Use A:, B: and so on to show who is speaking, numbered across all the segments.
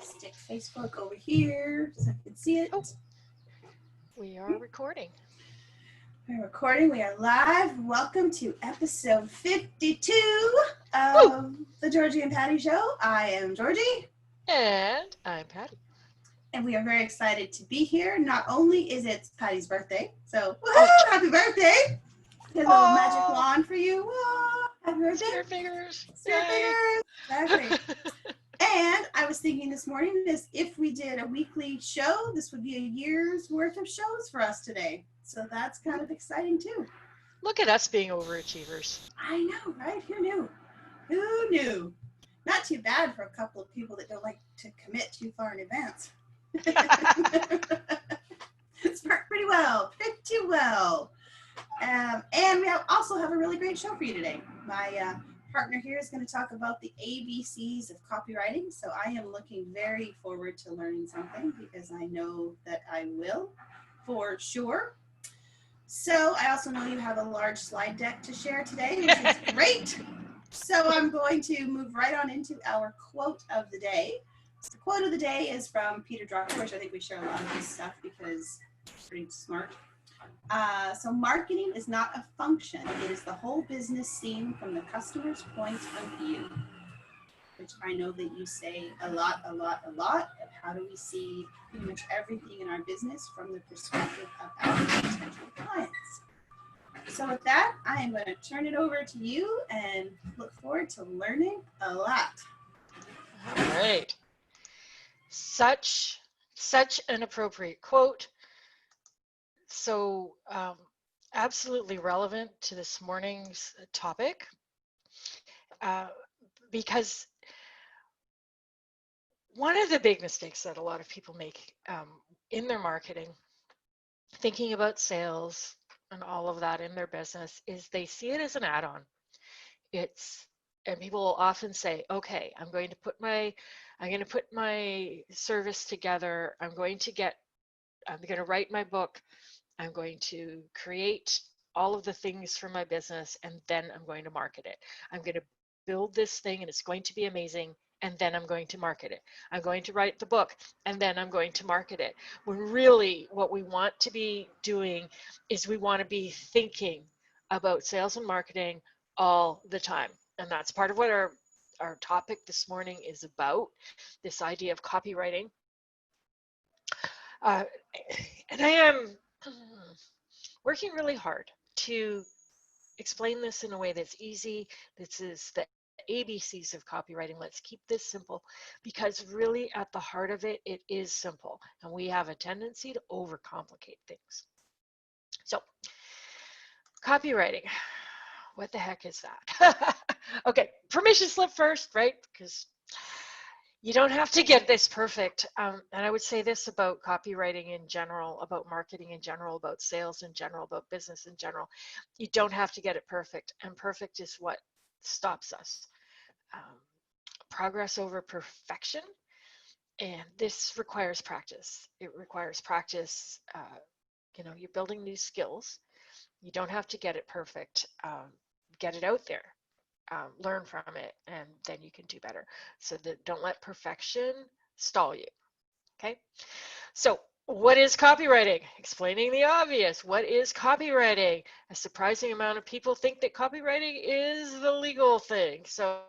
A: Stick Facebook over here so I can see it.
B: Oh, we are recording.
A: We're recording. We are live. Welcome to episode 52
B: Woo!
A: of the Georgie and Patty Show. I am Georgie.
B: And I'm Patty.
A: And we are very excited to be here. Not only is it Patty's birthday, so
B: Oh.
A: woohoo! Happy birthday! Here's a little magic wand for you. Whoa, happy birthday.
B: Spirit fingers.
A: Spirit fingers. Exactly. And I was thinking this morning is if we did a weekly show, this would be a year's worth of shows for us today. So that's kind of exciting too.
B: Look at us being overachievers.
A: I know, right? Who knew? Who knew? Not too bad for a couple of people that don't like to commit too far in advance. It's worked pretty well. And we also have a really great show for you today. My partner here is going to talk about the ABCs of copywriting. So I am looking very forward to learning something because I know that I will for sure. So I also know you have a large slide deck to share today, which is great. So I'm going to move right on into our quote of the day. So the quote of the day is from Peter Drucker, which I think we share a lot of his stuff because he's pretty smart. So marketing is not a function. It is the whole business seen from the customer's point of view, which I know that you say a lot of how do we see pretty much everything in our business from the perspective of our potential clients. So with that, I am going to turn it over to you and look forward to learning a lot.
B: All right. Such an appropriate quote. So absolutely relevant to this morning's topic because one of the big mistakes that a lot of people make in their marketing, thinking about sales and all of that in their business, is they see it as an add-on. And people will often say, okay, I'm going to put my service together. I'm going to write my book. I'm going to create all of the things for my business, and then I'm going to market it. I'm going to build this thing, and it's going to be amazing, and then I'm going to market it. I'm going to write the book, and then I'm going to market it. When really what we want to be doing is we want to be thinking about sales and marketing all the time. And that's part of what our topic this morning is about, this idea of copywriting. And I am working really hard to explain this in a way that's easy. This is the ABCs of copywriting. Let's keep this simple because really at the heart of it, it is simple. And we have a tendency to overcomplicate things. So, copywriting, what the heck is that? Okay, permission slip first, right? Because you don't have to get this perfect. And I would say this about copywriting in general, about marketing in general, about sales in general, about business in general. You don't have to get it perfect. And perfect is what stops us. Progress over perfection. And this requires practice. It requires practice. You're building new skills. You don't have to get it perfect. Get it out there. Learn from it, and then you can do better. So don't let perfection stall you. Okay. So what is copywriting? Explaining the obvious. What is copywriting? A surprising amount of people think that copywriting is the legal thing. So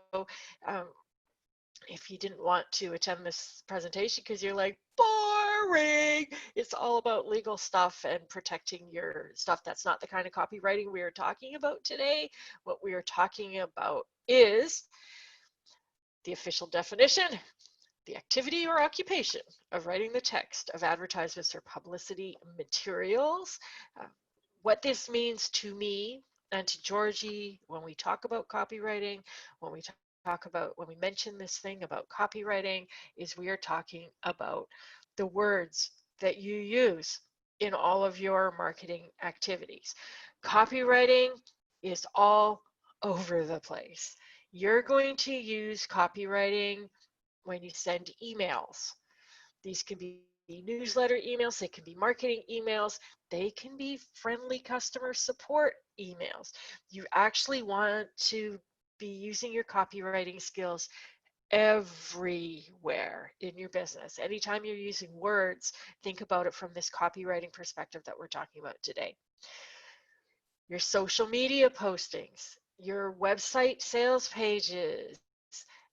B: if you didn't want to attend this presentation because you're like, boring, it's all about legal stuff and protecting your stuff. That's not the kind of copywriting we are talking about today. What we are talking about is the official definition, the activity or occupation of writing the text of advertisements or publicity materials. What this means to me and to Georgie when we talk about copywriting, when we mention this thing about copywriting, is we are talking about the words that you use in all of your marketing activities. Copywriting is all over the place. You're going to use copywriting when you send emails. These can be newsletter emails, they can be marketing emails, they can be friendly customer support emails. You actually want to be using your copywriting skills everywhere in your business. Anytime you're using words, think about it from this copywriting perspective that we're talking about today. Your social media postings, your website sales pages,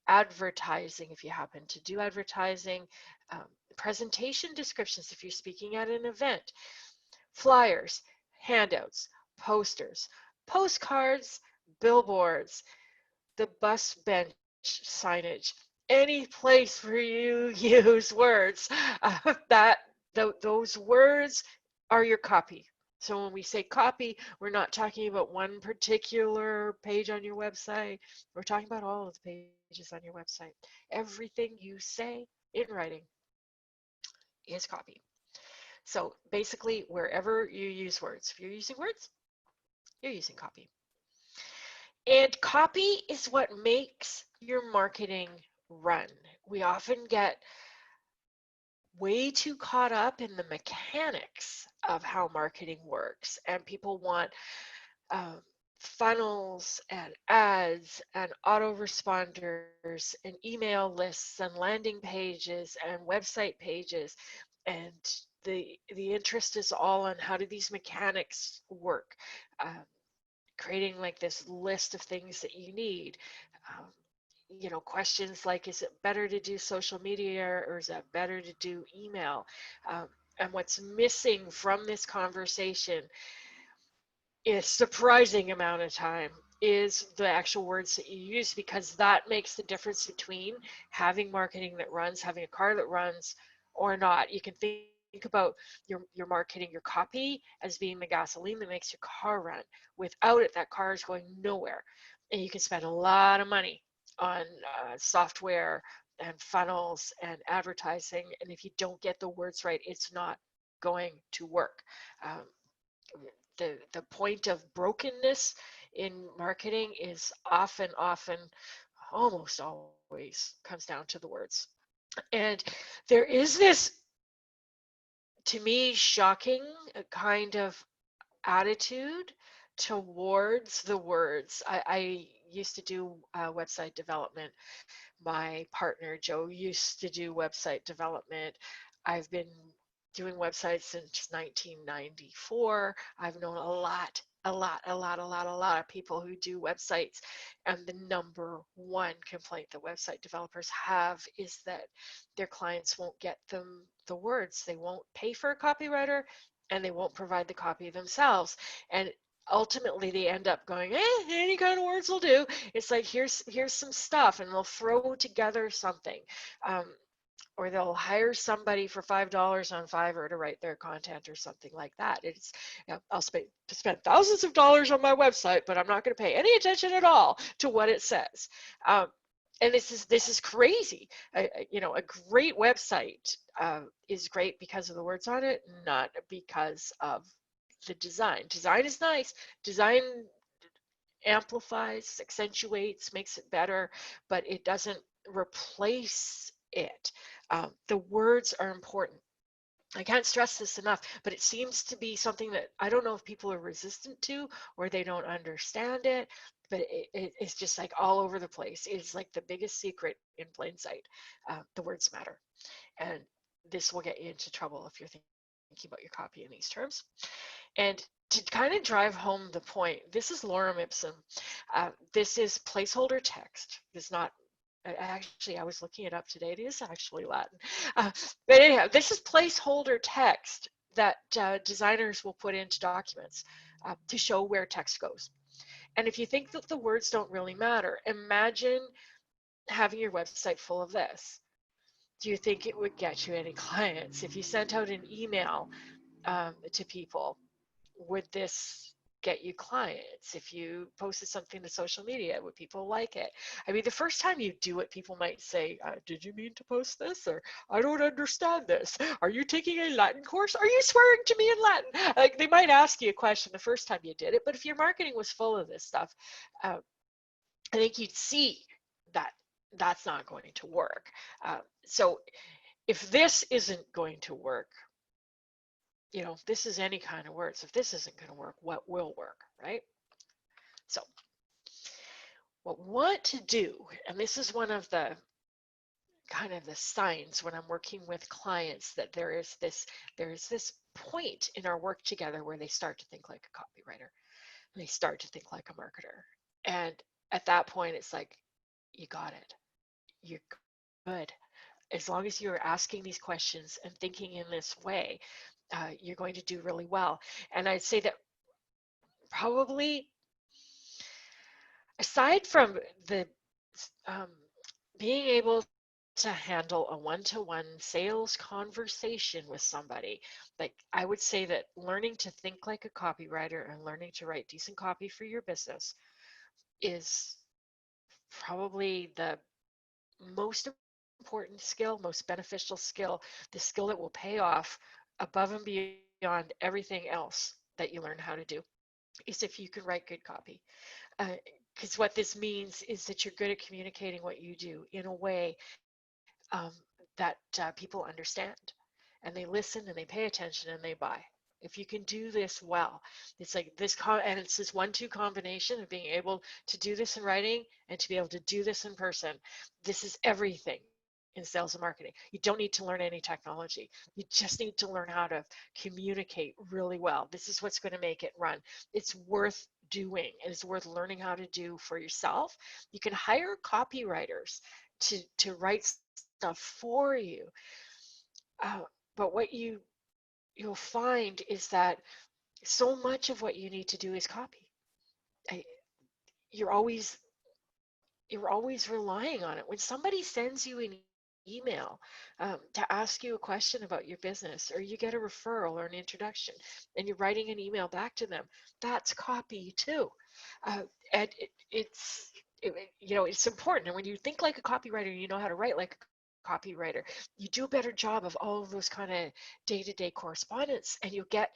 B: advertising if you happen to do advertising, um, presentation descriptions if you're speaking at an event, flyers, handouts, posters, postcards, billboards, the bus bench signage, any place where you use words that those words are your copy. So when we say copy, we're not talking about one particular page on your website. We're talking about all of the pages on your website. Everything you say in writing is copy. So basically, wherever you use words, if you're using words, you're using copy. And copy is what makes your marketing run. We often get way too caught up in the mechanics of how marketing works, and people want um, funnels and ads and autoresponders and email lists and landing pages and website pages, and the interest is all on how do these mechanics work. Um, Creating like this list of things that you need. Um, questions like, is it better to do social media or is it better to do email? Um, and what's missing from this conversation is surprising amount of time is the actual words that you use, because that makes the difference between having marketing that runs, having a car that runs, or not. You can think about your marketing, your copy as being the gasoline that makes your car run. Without it, that car is going nowhere. And you can spend a lot of money on software and funnels and advertising, and if you don't get the words right, it's not going to work. Um, the point of brokenness in marketing is often almost always comes down to the words. And there is this, to me, shocking kind of attitude towards the words. I used to do website development. My partner Joe used to do website development. I've been doing websites since 1994. I've known a lot of people who do websites. And the number one complaint that website developers have is that their clients won't get them the words. They won't pay for a copywriter and they won't provide the copy themselves. And ultimately they end up going, any kind of words will do. It's like, here's some stuff, and they'll throw together something. Um, or they'll hire somebody for $5 on Fiverr to write their content or something like that. It's, I'll spend thousands of dollars on my website, but I'm not going to pay any attention at all to what it says. Um, and this is crazy. A great website is great because of the words on it, not because of the design. Design is nice. Design amplifies, accentuates, makes it better, but it doesn't replace it. The words are important. I can't stress this enough, but it seems to be something that I don't know if people are resistant to or they don't understand it, but it's just like all over the place. It's like the biggest secret in plain sight. The words matter. And this will get you into trouble if you're thinking about your copy in these terms. And to kind of drive home the point, this is lorem ipsum. This is placeholder text. It's not, actually, I was looking it up today. It is actually Latin. But anyhow, this is placeholder text that designers will put into documents to show where text goes. And if you think that the words don't really matter, imagine having your website full of this. Do you think it would get you any clients? If you sent out an email to people, would this get you clients? If you posted something to social media, would people like it? I mean, the first time you do it, people might say, did you mean to post this? Or I don't understand this. Are you taking a Latin course? Are you swearing to me in Latin? Like, they might ask you a question the first time you did it, but if your marketing was full of this stuff, uh, I think you'd see that that's not going to work. So if this isn't going to work, this is any kind of words. If this isn't going to work, what will work, right? So what we want to do, and this is one of the kind of the signs when I'm working with clients that there is this point in our work together where they start to think like a copywriter, and they start to think like a marketer. And at that point, it's like, you got it. You're good. As long as you're asking these questions and thinking in this way, you're going to do really well. And I'd say that probably aside from the um, being able to handle a one-to-one sales conversation with somebody, like I would say that learning to think like a copywriter and learning to write decent copy for your business is probably the most important skill, most beneficial skill, the skill that will pay off above and beyond everything else that you learn how to do, is if you can write good copy. Because what this means is that you're good at communicating what you do in a way that people understand, and they listen and they pay attention and they buy. If you can do this well, it's like and it's this 1-2 combination of being able to do this in writing and to be able to do this in person. This is everything in sales and marketing. You don't need to learn any technology. You just need to learn how to communicate really well. This is what's going to make it run. It's worth doing, and it's worth learning how to do for yourself. You can hire copywriters to write stuff for you. Uh, but what you'll find is that so much of what you need to do is copy. I, you're always you're always relying on it. When somebody sends you an email to ask you a question about your business, or you get a referral or an introduction, and you're writing an email back to them, that's copy too. And it's important. And when you think like a copywriter, you know how to write like a copywriter, you do a better job of all of those kind of day-to-day correspondence, and you'll get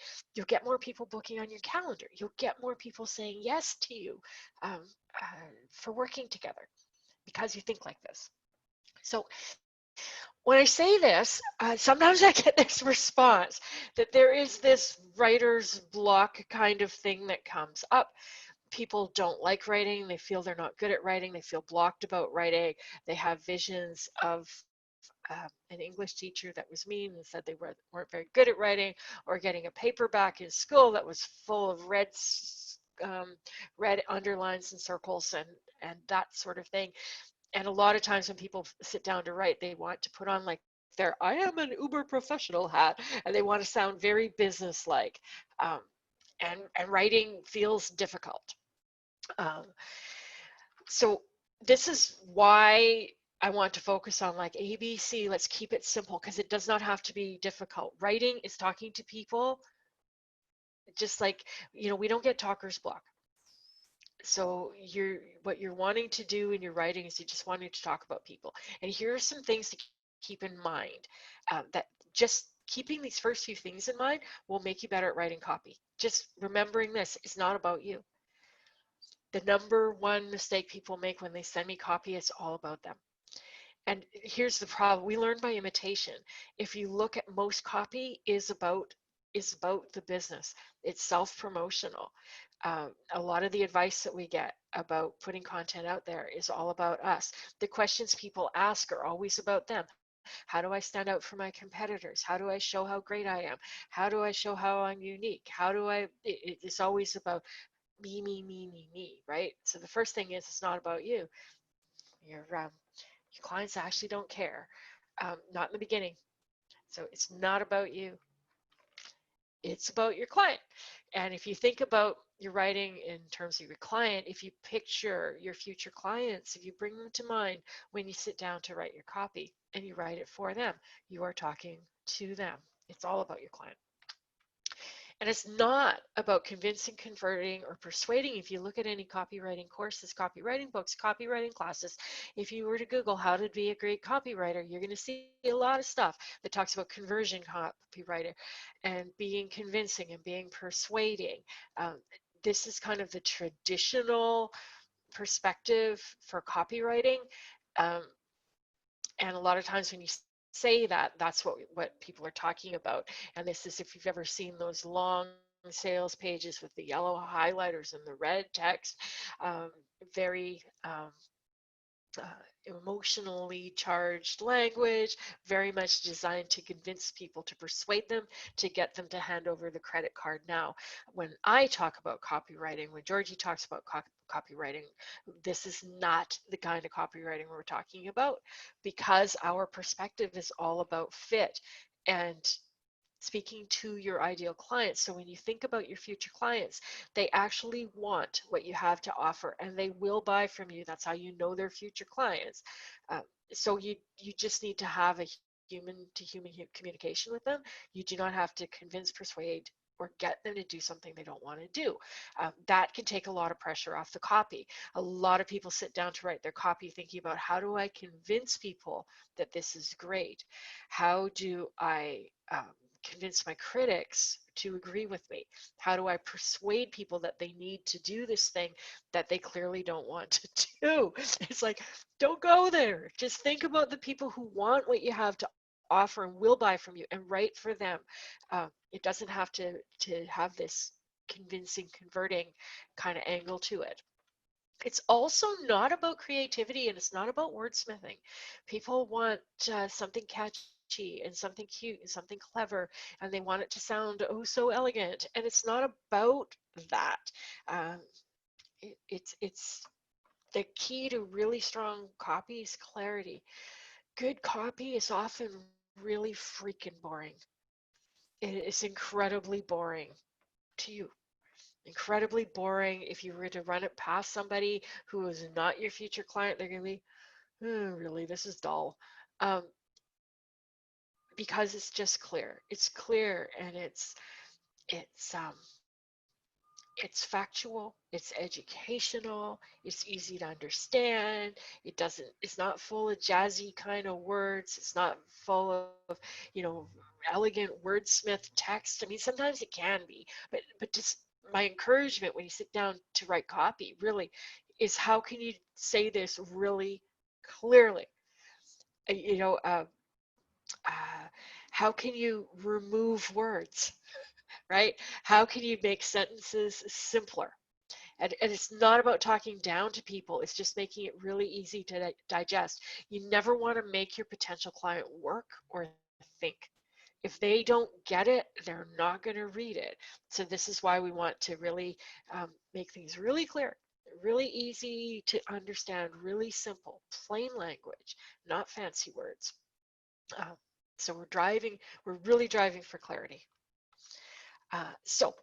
B: more people booking on your calendar. You'll get more people saying yes to you um, for working together because you think like this. So when I say this, sometimes I get this response that there is this writer's block kind of thing that comes up. People don't like writing. They feel they're not good at writing. They feel blocked about writing. They have visions of an English teacher that was mean and said they weren't very good at writing, or getting a paperback in school that was full of red underlines and circles and that sort of thing. And a lot of times when people sit down to write, they want to put on like their I am an uber professional hat, and they want to sound very business-like. Um, and writing feels difficult. Um, so this is why I want to focus on like ABC. Let's keep it simple because it does not have to be difficult. Writing is talking to people, just like, we don't get talker's block. So what you're wanting to do in your writing is you're just wanting to talk about people. And here are some things to keep in mind, that just keeping these first few things in mind will make you better at writing copy. Just remembering this is not about you. The number one mistake people make when they send me copy is all about them. And here's the problem: we learn by imitation. If you look at most copy is about the business. It's self-promotional. A lot of the advice that we get about putting content out there is all about us. The questions people ask are always about them. How do I stand out from my competitors? How do I show how great I am? How do I show how I'm unique? It's always about me, me, me, me, me, right? So the first thing is it's not about you. Your clients actually don't care, not in the beginning. So it's not about you. It's about your client. And if you think about your writing in terms of your client, if you picture your future clients, if you bring them to mind when you sit down to write your copy and you write it for them, you are talking to them. It's all about your client. And it's not about convincing, converting, or persuading. If you look at any copywriting courses, copywriting books, copywriting classes, if you were to Google how to be a great copywriter, you're going to see a lot of stuff that talks about conversion copywriter and being convincing and being persuading. Um, this is kind of the traditional perspective for copywriting. Um, and a lot of times when you say that, that's what people are talking about. And this is, if you've ever seen those long sales pages with the yellow highlighters and the red text, very emotionally charged language, very much designed to convince people, to persuade them, to get them to hand over the credit card now. When I talk about copywriting, when Georgie talks about copywriting, this is not the kind of copywriting we're talking about, because our perspective is all about fit and speaking to your ideal clients. So when you think about your future clients, they actually want what you have to offer and they will buy from you. That's how you know they're future clients. Uh, so you just need to have a human to human communication with them. You do not have to convince, persuade, or get them to do something they don't want to do. That can take a lot of pressure off the copy. A lot of people sit down to write their copy thinking about, how do I convince people that this is great? How do I convince my critics to agree with me? How do I persuade people that they need to do this thing that they clearly don't want to do? It's like, don't go there. Just think about the people who want what you have to offer and will buy from you, and write for them. It doesn't have to have this convincing, converting kind of angle to it. It's also not about creativity and it's not about wordsmithing. People want something catchy and something cute and something clever, and they want it to sound oh so elegant. And it's not about that. Um, it's the key to really strong copy is clarity. Good copy is often really freaking boring. It's incredibly boring to you. Incredibly boring. If you were to run it past somebody who is not your future client, they're going to be, oh, really, this is dull. Um, because it's just clear. It's clear and it's it's factual, it's educational, it's easy to understand. It's not full of jazzy kind of words. It's not full of, you know, elegant wordsmith text. I mean, sometimes it can be, but just my encouragement when you sit down to write copy really is, how can you say this really clearly? You know, uh, how can you remove words, right? How can you make sentences simpler? And it's not about talking down to people, it's just making it really easy to digest. You never want to make your potential client work or think. If they don't get it, they're not going to read it. So this is why we want to really make things really clear, really easy to understand, really simple, plain language, not fancy words. Um, so we're really driving for clarity. So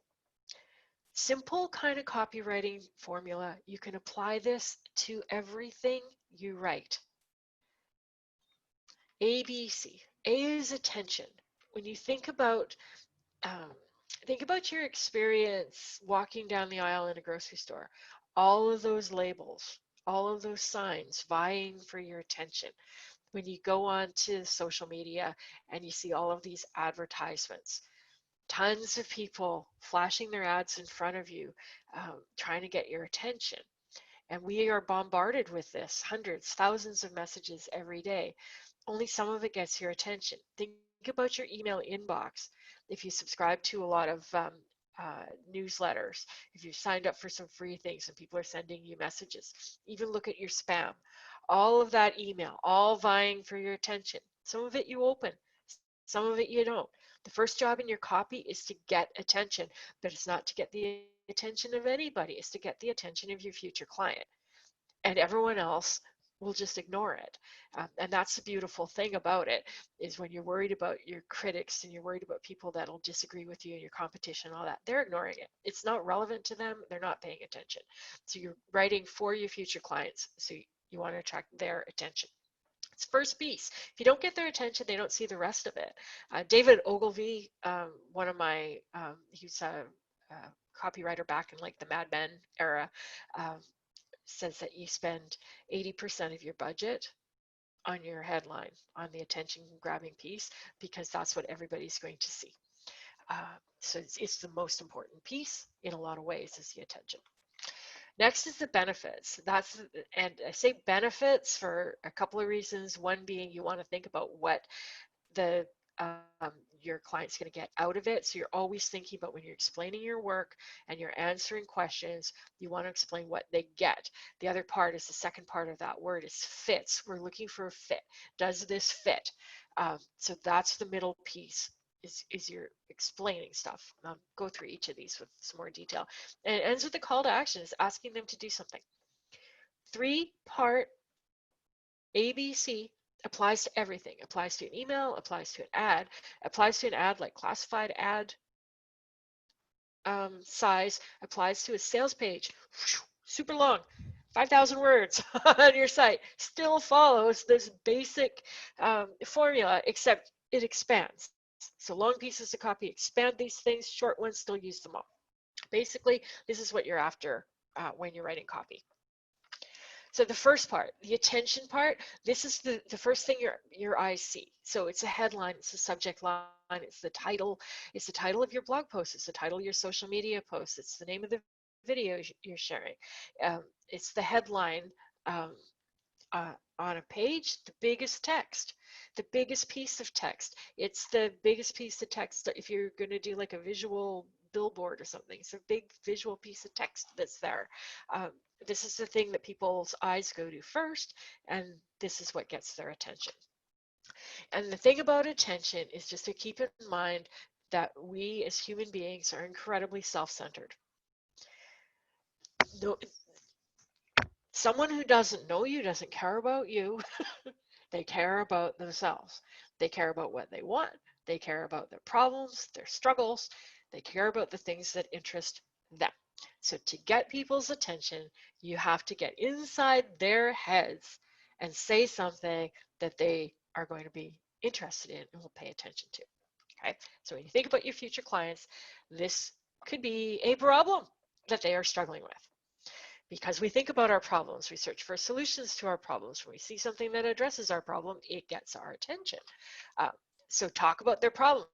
B: simple kind of copywriting formula. You can apply this to everything you write. ABC. A is attention. When you um, think about your experience walking down the aisle in a grocery store. All of those labels, all of those signs vying for your attention. When you go on to social media and you see all of these advertisements, tons of people flashing their ads in front of you, trying to get your attention. And we are bombarded with this, hundreds, thousands of messages every day. Only some of it gets your attention. Think about your email inbox. If you subscribe to a lot of newsletters, if you signed up for some free things and people are sending you messages, even look at your spam. All of that email, all vying for your attention. Some of it you open, some of it you don't. The first job in your copy is to get attention, but it's not to get the attention of anybody. It's to get the attention of your future client. And everyone else will just ignore it. And that's the beautiful thing about it, is when you're worried about your critics and you're worried about people that'll disagree with you and your competition and all that, they're ignoring it. It's not relevant to them. They're not paying attention. So you're writing for your future clients. So you want to attract their attention. It's first piece. If you don't get their attention, they don't see the rest of it. David Ogilvy, one of my, he's a copywriter back in like the Mad Men era, um, says that you spend 80% of your budget on your headline, on the attention grabbing piece, because that's what everybody's going to see. So it's the most important piece in a lot of ways, is the attention. Next is the benefits. And I say benefits for a couple of reasons. One being, you want to think about what the your client's going to get out of it. So you're always thinking about when you're explaining your work and you're answering questions, you want to explain what they get. The other part is the second part of that word is fits. We're looking for a fit. Does this fit? So that's the middle piece. Is you're explaining stuff. Go through each of these with some more detail. And it ends with the call to action, is asking them to do something. 3-part ABC applies to everything. Applies to an email, applies to an ad, applies to an ad like classified ad size, applies to a sales page. Super long, 5,000 words on your site. Still follows this basic formula, except it expands. So long pieces of copy expand these things, short ones still use them all. Basically, this is what you're after when you're writing copy. So the first part, the attention part, this is the first thing your eyes see. So it's a headline, it's a subject line, it's the title of your blog post, it's the title of your social media post, it's the name of the video you're sharing. It's the headline um, on a page, the biggest text, the biggest piece of text. It's the biggest piece of text if you're going to do like a visual billboard or something. It's a big visual piece of text that's there. Um, this is the thing that people's eyes go to first, and this is what gets their attention. And the thing about attention is just to keep in mind that we as human beings are incredibly self-centered. No, someone who doesn't know you doesn't care about you. They care about themselves. They care about what they want. They care about their problems, their struggles. They care about the things that interest them. So to get people's attention, you have to get inside their heads and say something that they are going to be interested in and will pay attention to. Okay? So when you think about your future clients, this could be a problem that they are struggling with. Because we think about our problems, we search for solutions to our problems. When we see something that addresses our problem, it gets our attention. Uh, so talk about their problems.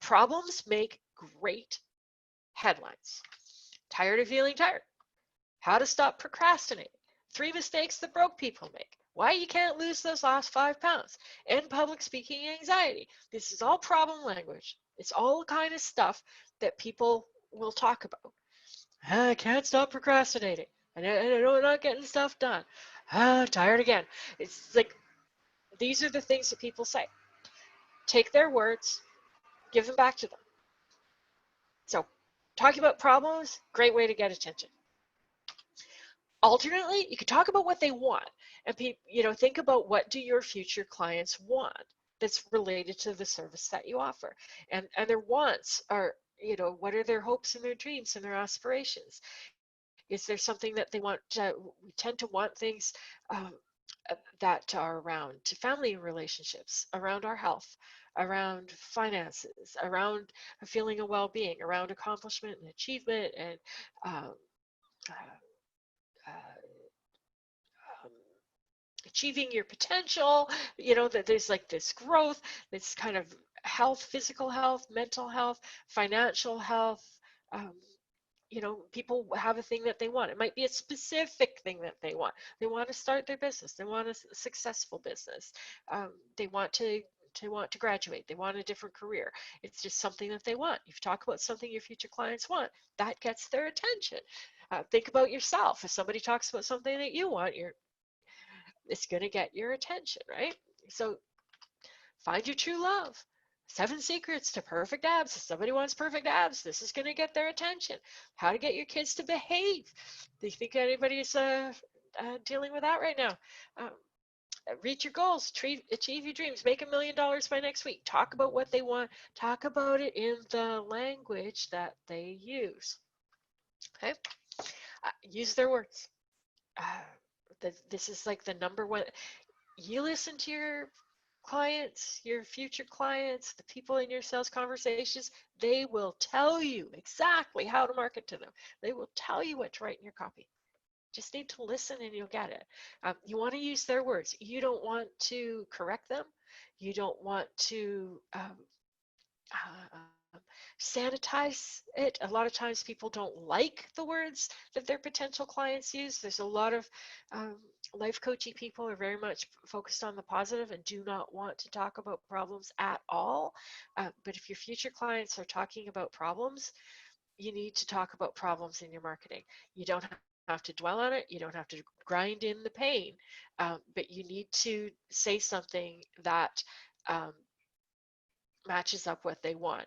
B: Problems make great headlines. Tired of feeling tired. How to stop procrastinating. 3 mistakes that broke people make. Why you can't lose those last 5 pounds. And public speaking anxiety. This is all problem language. It's all the kind of stuff that people will talk about. I can't stop procrastinating. I know I'm not getting stuff done. Tired again. It's like these are the things that people say. Take their words, give them back to them. So, talking about problems, great way to get attention. Alternately, you could talk about what they want, and think about what do your future clients want that's related to the service that you offer, and their wants are what are their hopes and their dreams and their aspirations. Is there something that they want we tend to want things that are around to family relationships, around our health, around finances, around a feeling of well-being, around accomplishment and achievement, and um, uh, uh, um, achieving your potential. That there's like this growth, this kind of health, physical health, mental health, financial health. um, People have a thing that they want. It might be a specific thing that they want. They want to start their business. They want a successful business. They want to graduate. They want a different career. It's just something that they want. You talk about something your future clients want, that gets their attention. Think about yourself. If somebody talks about something that you want, it's going to get your attention, right? So find your true love. 7 secrets to perfect abs. If somebody wants perfect abs, this is going to get their attention. How to get your kids to behave. Do you think anybody's dealing with that right now? Um, Reach your goals, achieve your dreams, make $1,000,000 by next week. Talk about what they want. Talk about it in the language that they use. Okay? Use their words. This is like the number one. You listen to your clients, your future clients, the people in your sales conversations, they will tell you exactly how to market to them. They will tell you what to write in your copy. Just need to listen and you'll get it. You want to use their words. You don't want to correct them. You don't want to sanitize it. A lot of times people don't like the words that their potential clients use. There's a lot of um, life coaching people are very much focused on the positive and do not want to talk about problems at all. But if your future clients are talking about problems, you need to talk about problems in your marketing. You don't have to dwell on it. You don't have to grind in the pain, but you need to say something that um, matches up what they want.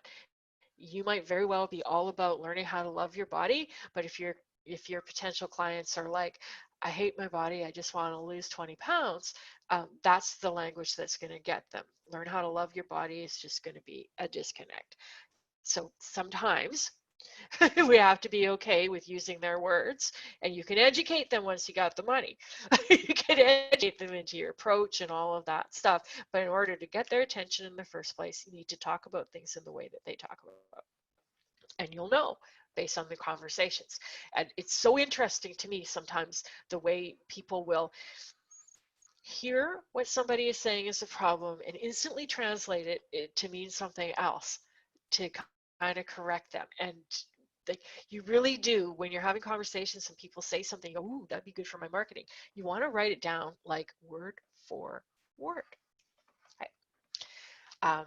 B: You might very well be all about learning how to love your body, but if your potential clients are like, I hate my body, I just want to lose 20 pounds, that's the language that's going to get them. Learn how to love your body is just going to be a disconnect. So sometimes we have to be okay with using their words, and you can educate them once you got the money. You can educate them into your approach and all of that stuff. But in order to get their attention in the first place, you need to talk about things in the way that they talk about. And you'll know based on the conversations. And it's so interesting to me sometimes the way people will hear what somebody is saying is a problem and instantly translate it to mean something else to kind of correct them. And you really do, when you're having conversations and people say something, you go, ooh, that'd be good for my marketing. You want to write it down like word for word. Okay. Um,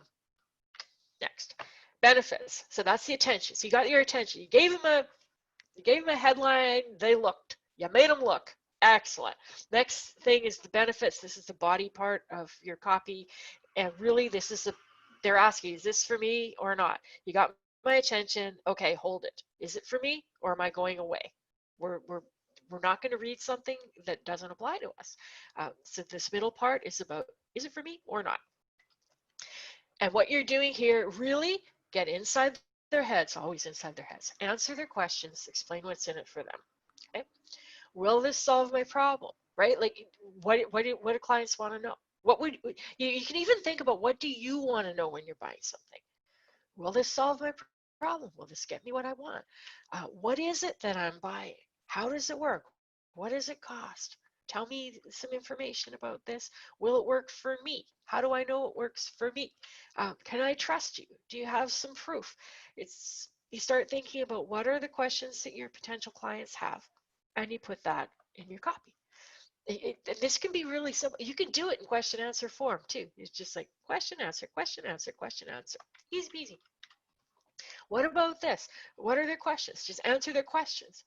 B: Next, benefits. So that's the attention. So you got your attention. You gave them a headline. They looked. You made them look. Excellent. Next thing is the benefits. This is the body part of your copy, and really, they're asking, is this for me or not? You got my attention. Okay, hold it. Is it for me or am I going away? We're we're we're not going to read something that doesn't apply to us. So this middle part is about, is it for me or not? And what you're doing here, really get inside their heads, always inside their heads. Answer their questions, explain what's in it for them. Okay? Will this solve my problem? Right? Like, what do clients want to know? What would you can even think about, what do you want to know when you're buying something? Will this solve my problem? Will this get me what I want? What is it that I'm buying? How does it work? What does it cost? Tell me some information about this. Will it work for me? How do I know it works for me? Can I trust you? Do you have some proof? You start thinking about what are the questions that your potential clients have, and you put that in your copy. This can be really simple. You can do it in question answer form too. It's just like question answer, question answer, question answer. Easy peasy. What about this? What are their questions? Just answer their questions.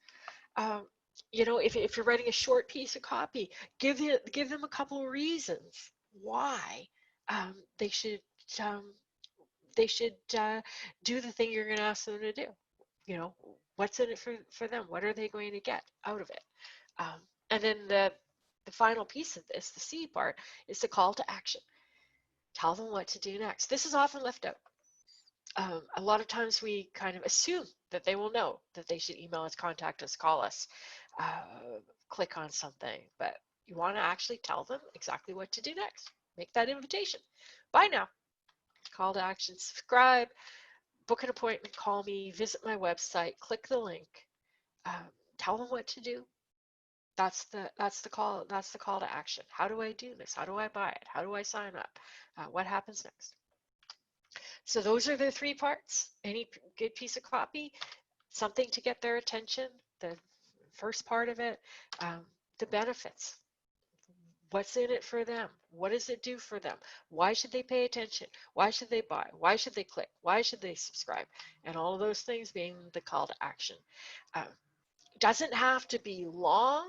B: Um, if you're writing a short piece of copy, give them a couple of reasons why they should um, do the thing you're going to ask them to do. You know, what's in it for them? What are they going to get out of it? Um, and then the final piece of this, the C part, is the call to action. Tell them what to do next. This is often left out. A lot of times we kind of assume that they will know that they should email us, contact us, call us, click on something, but you want to actually tell them exactly what to do next. Make that invitation. Buy now. Call to action, subscribe, book an appointment, call me, visit my website, click the link, um, tell them what to do. That's the call to action. How do I do this? How do I buy it? How do I sign up? What happens next? So those are the three parts. Any good piece of copy, something to get their attention, the first part of it, um, the benefits. What's in it for them? What does it do for them? Why should they pay attention? Why should they buy? Why should they click? Why should they subscribe? And all of those things being the call to action. Uh, doesn't have to be long.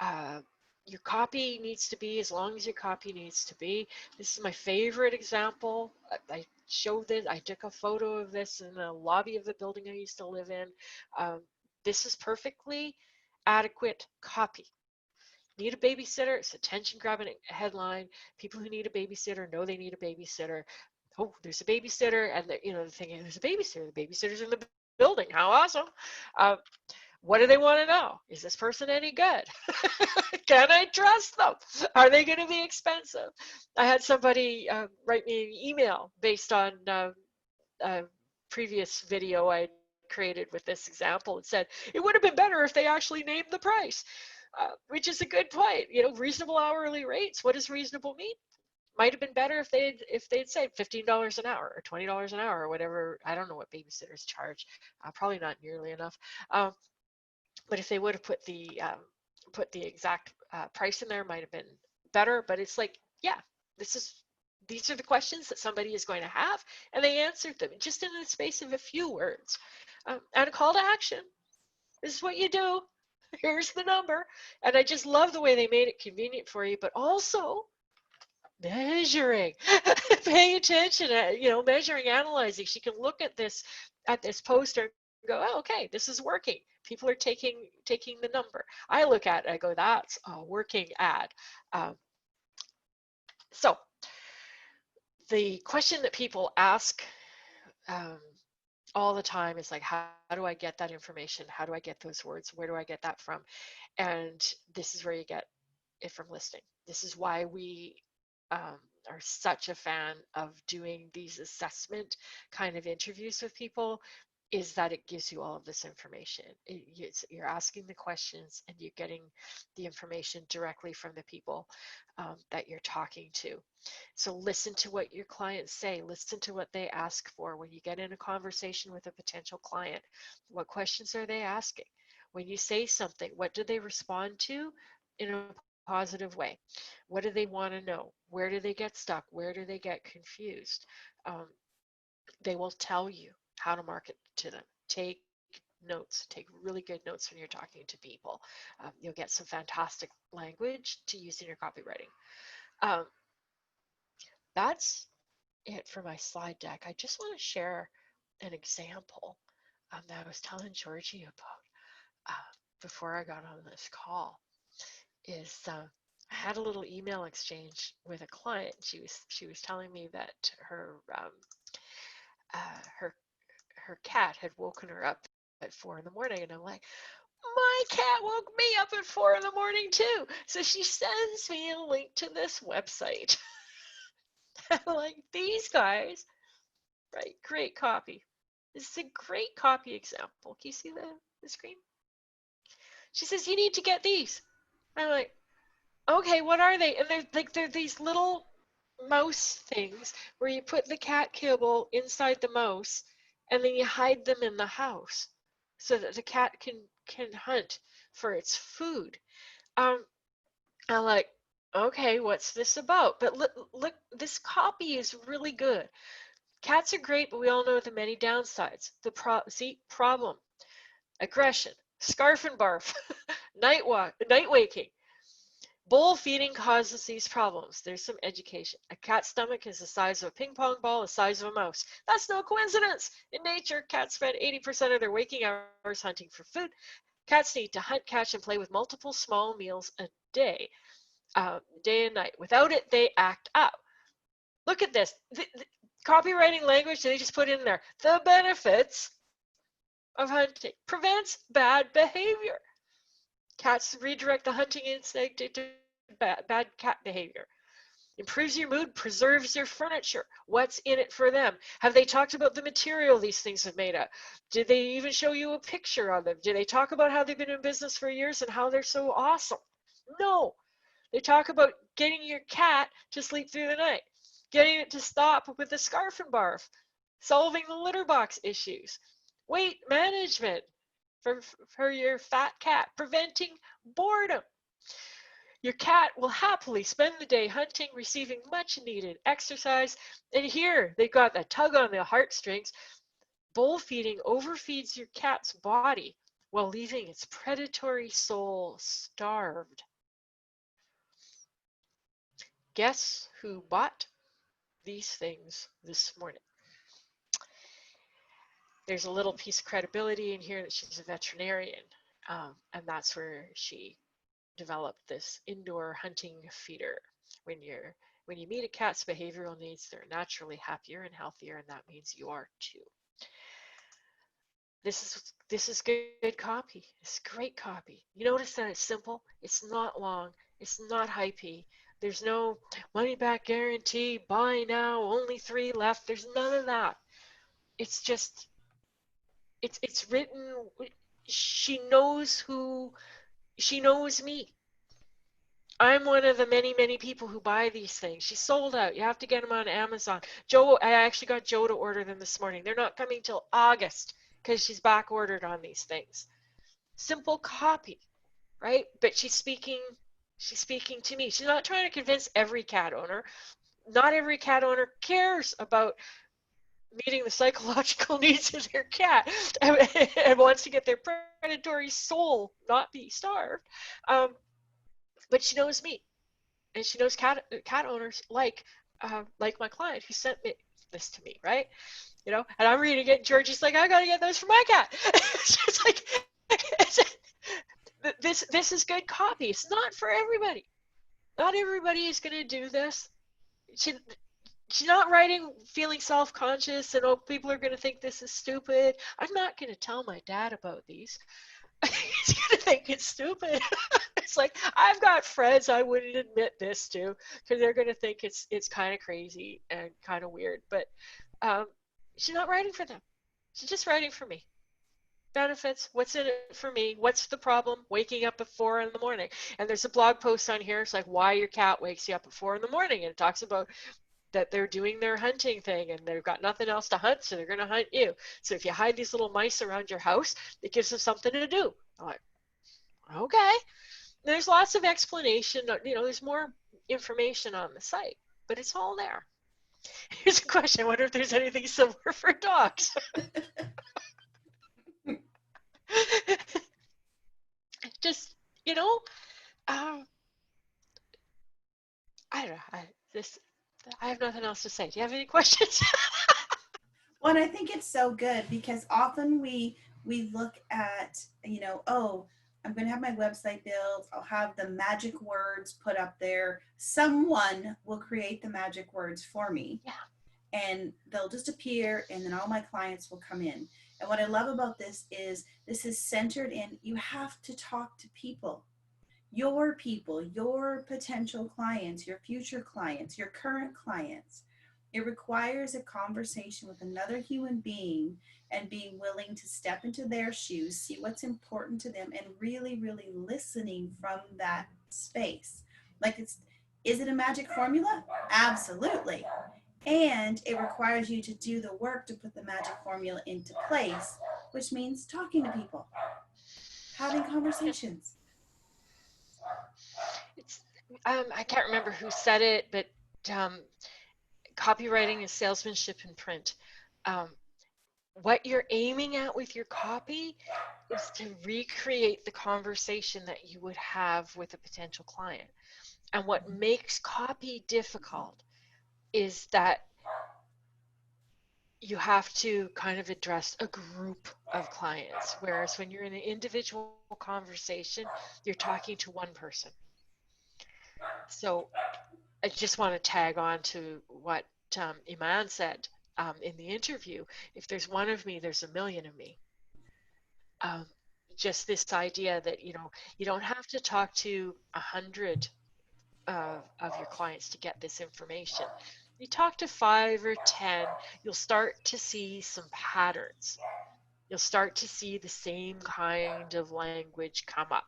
B: Uh, your copy needs to be as long as your copy needs to be. This is my favorite example. I showed this, I took a photo of this in the lobby of the building I used to live in. Um, this is perfectly adequate copy. Need a babysitter? It's attention grabbing headline. People who need a babysitter know they need a babysitter. Oh, there's a babysitter, and they're thinking there's a babysitter. The babysitter's in the building. How awesome! Uh, what do they want to know? Is this person any good? Can I trust them? Are they going to be expensive? I had somebody write me an email based on a previous video I created with this example. It said, it would have been better if they actually named the price, which is a good point. Reasonable hourly rates. What does reasonable mean? Might have been better if they'd said $15 an hour or $20 an hour or whatever. I don't know what babysitters charge. Probably not nearly enough. Um, but if they would have put the exact price in there, might have been better. But it's like, yeah, these are the questions that somebody is going to have, and they answered them just in the space of a few words. And a call to action. This is what you do. Here's the number. And I just love the way they made it convenient for you, but also measuring, paying attention, measuring, analyzing. She can look at this poster and go, oh, okay, this is working. People are taking the number. I look at it, I go, that's a working ad. Um, so the question that people ask um, all the time is like, how do I get that information? How do I get those words? Where do I get that from? And this is where you get it from listening. This is why we are such a fan of doing these assessment kind of interviews with people, is that it gives you all of this information. You're asking the questions and you're getting the information directly from the people that you're talking to. So listen to what your clients say. Listen to what they ask for when you get in a conversation with a potential client. What questions are they asking? When you say something, what do they respond to in a positive way? What do they want to know? Where do they get stuck? Where do they get confused? Um, they will tell you how to market to them. Take notes. Take really good notes when you're talking to people. You'll get some fantastic language to use in your copywriting. Um, that's it for my slide deck. I just want to share an example that I was telling Georgie about before I got on this call. Is I had a little email exchange with a client. She was telling me that her her cat had woken her up at 4 in the morning, and I'm like, my cat woke me up at 4 in the morning too. So she sends me a link to this website. Like, these guys, right? Great copy. This is a great copy example. Can you see the screen? She says, you need to get these. I'm like, okay, what are they? And they're these little mouse things where you put the cat kibble inside the mouse and then you hide them in the house so that the cat can hunt for its food. Um, I'm like, okay, what's this about? But look, this copy is really good. Cats are great, but we all know the many downsides. Problem, aggression, scarf and barf, night waking. Bowl feeding causes these problems. There's some education. A cat's stomach is the size of a ping pong ball, the size of a mouse. That's no coincidence. In nature, cats spend 80% of their waking hours hunting for food. Cats need to hunt, catch, and play with multiple small meals a day, day and night. Without it, they act out. Look at this. The copywriting language they just put in there. The benefits of hunting prevents bad behavior. Cats redirect the hunting instinct into bad cat behavior. Improves your mood, preserves your furniture. What's in it for them? Have they talked about the material these things have made up? Did they even show you a picture of them? Did they talk about how they've been in business for years and how they're so awesome? No. They talk about getting your cat to sleep through the night, getting it to stop with the scarf and barf, solving the litter box issues, weight management for your fat cat, preventing boredom. Your cat will happily spend the day hunting, receiving much needed exercise. And here they've got that tug on the heartstrings. Bowl feeding overfeeds your cat's body while leaving its predatory soul starved. Guess who bought these things this morning? There's a little piece of credibility in here that she's a veterinarian, and that's where she developed this indoor hunting feeder. When you're when you meet a cat's behavioral needs, they're naturally happier and healthier, and that means you are too. This is good copy. It's great copy. You notice that it's simple. It's not long. It's not hypey. There's no money back guarantee. Buy now. Only 3 left. There's none of that. It's just it's written. She knows who. She knows me. I'm one of the many, many people who buy these things. She's sold out. You have to get them on Amazon. Joe, I actually got Joe to order them this morning. They're not coming till August because she's back ordered on these things. Simple copy, right? But she's speaking to me. She's not trying to convince every cat owner. Not every cat owner cares about meeting the psychological needs of their cat and wants to get their predatory soul not be starved. Um, but she knows me, and she knows cat owners like my client who sent me this to me, right? And I'm reading it, and Georgie's like, I gotta get those for my cat. It's like this is good copy. It's not for everybody. Not everybody is gonna do this. She, she's not writing feeling self-conscious and, oh, people are going to think this is stupid. I'm not going to tell my dad about these. He's going to think it's stupid. It's like, I've got friends I wouldn't admit this to because they're going to think it's kind of crazy and kind of weird. But um, she's not writing for them. She's just writing for me. Benefits, what's in it for me, what's the problem waking up at 4 in the morning. And there's a blog post on here. It's like why your cat wakes you up at 4 in the morning, and it talks about that they're doing their hunting thing and they've got nothing else to hunt, so they're going to hunt you. So if you hide these little mice around your house, it gives them something to do. I'm like, okay. There's lots of explanation. There's more information on the site, but it's all there. Here's a question. I wonder if there's anything similar for dogs. Just, you know, um, I don't know. I have nothing else to say. Do you have any questions?
A: Well, and I think it's so good because often we look at, oh, I'm going to have my website built. I'll have the magic words put up there. Someone will create the magic words for me,
B: Yeah.
A: and they'll just appear, and then all my clients will come in. And what I love about this is centered in you have to talk to people, your potential clients, your future clients, your current clients. It requires a conversation with another human being and being willing to step into their shoes, see what's important to them, and really, really listening from that space. Like is it a magic formula? Absolutely. And it requires you to do the work to put the magic formula into place, which means talking to people, having conversations.
B: It's I can't remember who said it, but um, copywriting is salesmanship in print. Um, what you're aiming at with your copy is to recreate the conversation that you would have with a potential client. And what makes copy difficult is that you have to kind of address a group of clients, whereas when you're in an individual conversation, you're talking to one person. So I just want to tag on to what Iman said in the interview. If there's one of me, there's a million of me. Um, just this idea that you don't have to talk to 100 of your clients to get this information. You talk to 5 or 10, you'll start to see some patterns. You'll start to see the same kind of language come up.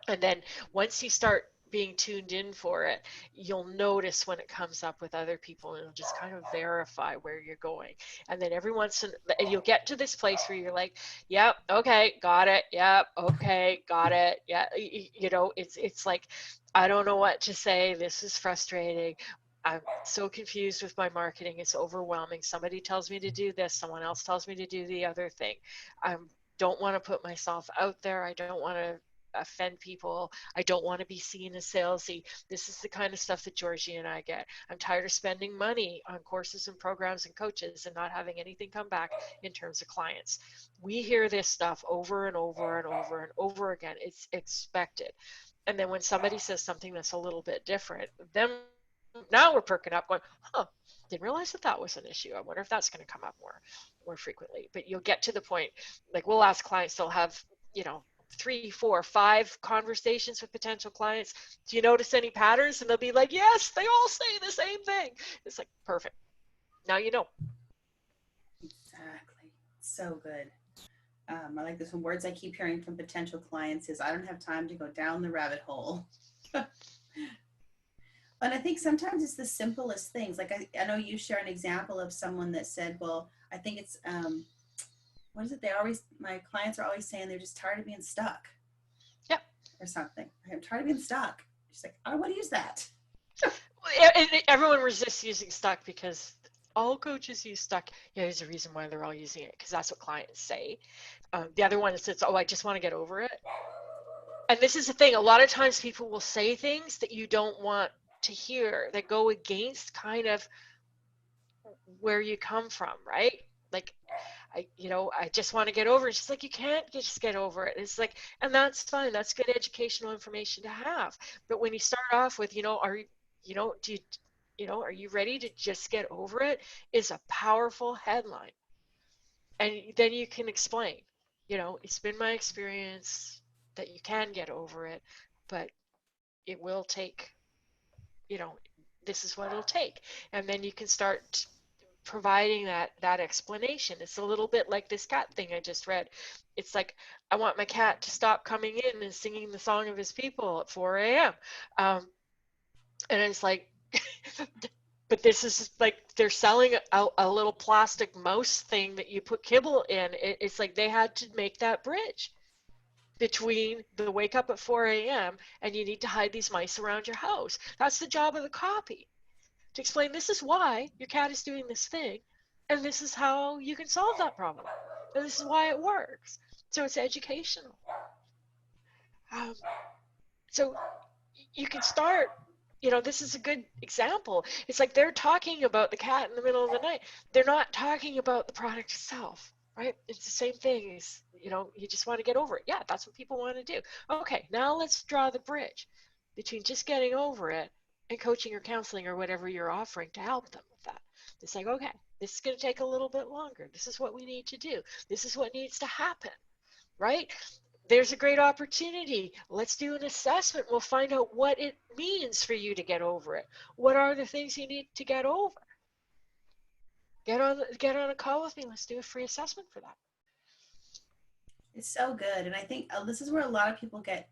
B: And then once you start being tuned in for it, you'll notice when it comes up with other people, and it'll just kind of verify where you're going. And then every once in you'll get to this place where you're like, yep, okay, got it. Yep, okay, got it. Yeah, it's like, I don't know what to say. This is frustrating. I'm so confused with my marketing. It's overwhelming. Somebody tells me to do this, someone else tells me to do the other thing. I don't want to put myself out there. I don't want to offend people. I don't want to be seen as salesy. This is the kind of stuff that Georgie and I get. I'm tired of spending money on courses and programs and coaches and not having anything come back in terms of clients. We hear this stuff over and over and over and over again. It's expected. And then when somebody says something that's a little bit different, then now we're perking up going, huh, didn't realize that that was an issue. I wonder if that's going to come up more frequently. But you'll get to the point, like we'll ask clients, they'll have, you know, 3, 4, 5 conversations with potential clients. Do you notice any patterns? And they'll be like, yes, they all say the same thing. It's like, perfect. Now you know.
A: Exactly. So good. I like this one. Words I keep hearing from potential clients is I don't have time to go down the rabbit hole. And I think sometimes it's the simplest things. Like I know you share an example of someone that said, well, I think it's what is it? My clients are always saying they're just tired of being stuck
B: Yep.
A: or something. I'm tired of being stuck. She's like, I don't want to use that.
B: Everyone resists using stuck because all coaches use stuck. Yeah, there's a reason why they're all using it because that's what clients say. The other one is, oh, I just want to get over it. And this is the thing, a lot of times people will say things that you don't want to hear that go against kind of where you come from, right? Like, I just want to get over it. It's just like, you can't just get over it. It's like, and that's fine. That's good educational information to have. But when you start off with, are you ready to just get over it? Is a powerful headline. And then you can explain, it's been my experience that you can get over it, but it will take, you know, this is what it'll take. And then you can start providing that explanation. It's a little bit like this cat thing I just read. It's like, I want my cat to stop coming in and singing the song of his people at 4 a.m. And it's like, but this is like they're selling a little plastic mouse thing that you put kibble in. It's like they had to make that bridge between the wake up at 4 a.m. and you need to hide these mice around your house. That's the job of the copy, to explain this is why your cat is doing this thing, and this is how you can solve that problem, and this is why it works. So it's educational. Um, so you can start, this is a good example. It's like they're talking about the cat in the middle of the night. They're not talking about the product itself, right? It's the same thing as, you just want to get over it. Yeah, that's what people want to do. Okay, now let's draw the bridge between just getting over it and coaching or counseling or whatever you're offering to help them with that. It's like, okay, this is going to take a little bit longer. This is what we need to do. This is what needs to happen, right? There's a great opportunity. Let's do an assessment. We'll find out what it means for you to get over it. What are the things you need to get over? Get on a call with me. Let's do a free assessment for that.
A: It's so good. And I think this is where a lot of people get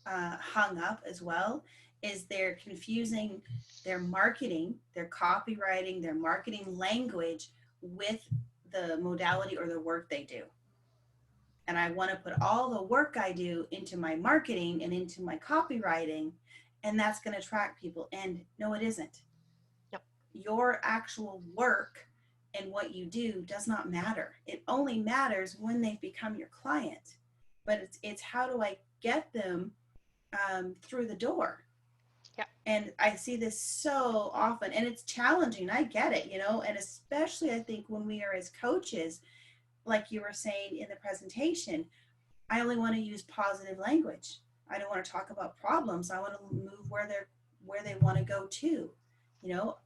A: hung up as well, is they're confusing their marketing, their copywriting, their marketing language with the modality or the work they do. And I want to put all the work I do into my marketing and into my copywriting, and that's going to attract people. And no, it isn't.
B: Yep.
A: Your actual work and what you do does not matter. It only matters when they've become your client. But it's how do I get them through the door?
B: Yep.
A: And I see this so often, and it's challenging. I get it, and especially I think when we are as coaches, like you were saying in the presentation, I only want to use positive language. I don't want to talk about problems. I want to move where they want to go to, you know.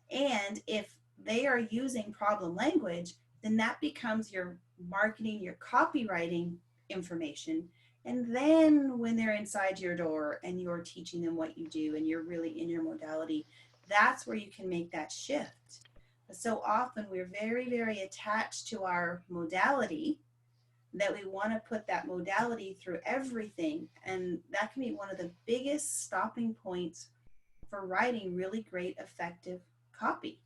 A: And if they are using problem language, then that becomes your marketing, your copywriting information. And then when they're inside your door and you're teaching them what you do and you're really in your modality, that's where you can make that shift. But so often we're very, very attached to our modality that we want to put that modality through everything. And that can be one of the biggest stopping points for writing really great, effective copy.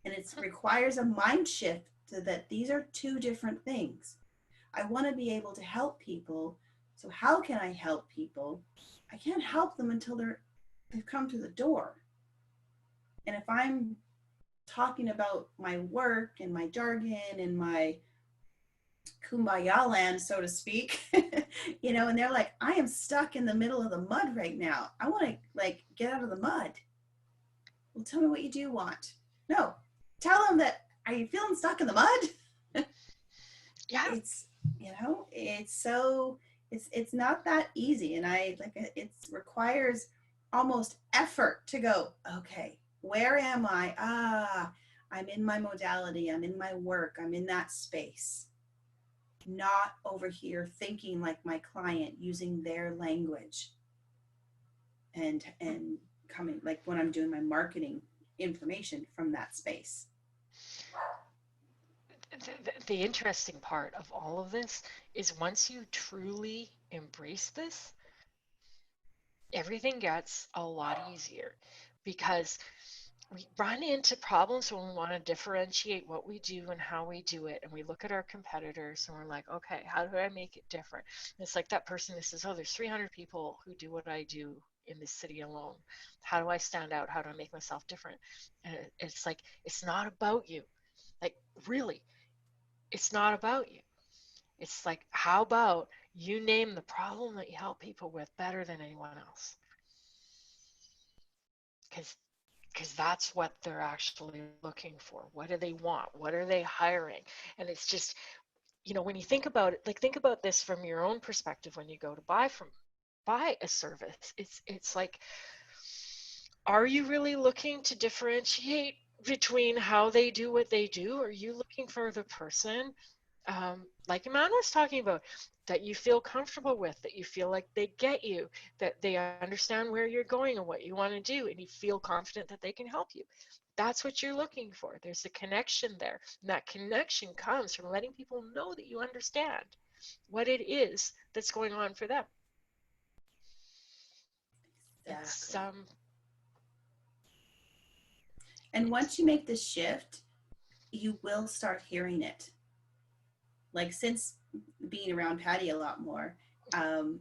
A: And it requires a mind shift to that these are two different things. I want to be able to help people. So how can I help people? I can't help them until they've come to the door. And if I'm talking about my work and my jargon and my kumbaya land, so to speak, and they're like, I am stuck in the middle of the mud right now. I want to get out of the mud. Well, tell me what you do want. No, tell them that, are you feeling stuck in the mud?
B: Yeah.
A: It's not that easy. And it requires almost effort to go, okay, where am I? I'm in my modality. I'm in my work. I'm in that space. Not over here thinking like my client, using their language and coming like when I'm doing my marketing information from that space.
B: The interesting part of all of this is once you truly embrace this, everything gets a lot easier because we run into problems when we want to differentiate what we do and how we do it. And we look at our competitors and we're like, okay, how do I make it different? And it's like that person that says, oh, there's 300 people who do what I do in this city alone. How do I stand out? How do I make myself different? And it's like, it's not about you. Like, really, it's not about you. It's like, how about you name the problem that you help people with better than anyone else? Because that's what they're actually looking for. What do they want? What are they hiring? And it's just, when you think about it, like think about this from your own perspective when you go to buy a service. It's like, are you really looking to differentiate between how they do what they do? Are you looking for the person, like Iman was talking about, that you feel comfortable with, that you feel like they get you, that they understand where you're going and what you want to do, and you feel confident that they can help you? That's what you're looking for. There's a connection there. And that connection comes from letting people know that you understand what it is that's going on for them. It's
A: Exactly. And once you make this shift, you will start hearing it. Like since being around Patty a lot more, I've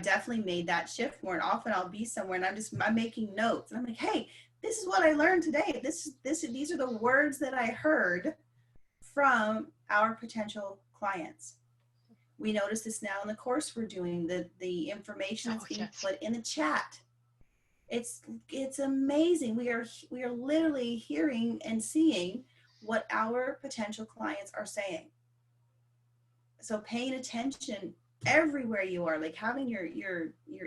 A: definitely made that shift more. And often I'll be somewhere and I'm making notes, and I'm like, hey, this is what I learned today. These are the words that I heard from our potential clients. We notice this now in the course we're doing. The information that's
B: oh
A: being
B: yes.
A: put in the chat. It's amazing. We are literally hearing and seeing what our potential clients are saying. So paying attention everywhere you are, like having your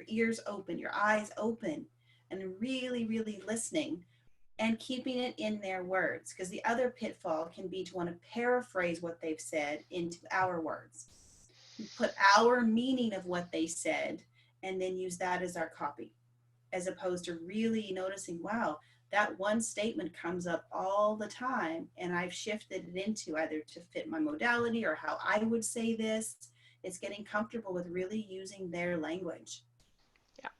A: ears open, your eyes open, and really really listening and keeping it in their words, because the other pitfall can be to want to paraphrase what they've said into our words, put our meaning of what they said, and then use that as our copy, as opposed to really noticing, wow, that one statement comes up all the time, and I've shifted it into either to fit my modality or how I would say this. It's getting comfortable with really using their language.
B: Yeah.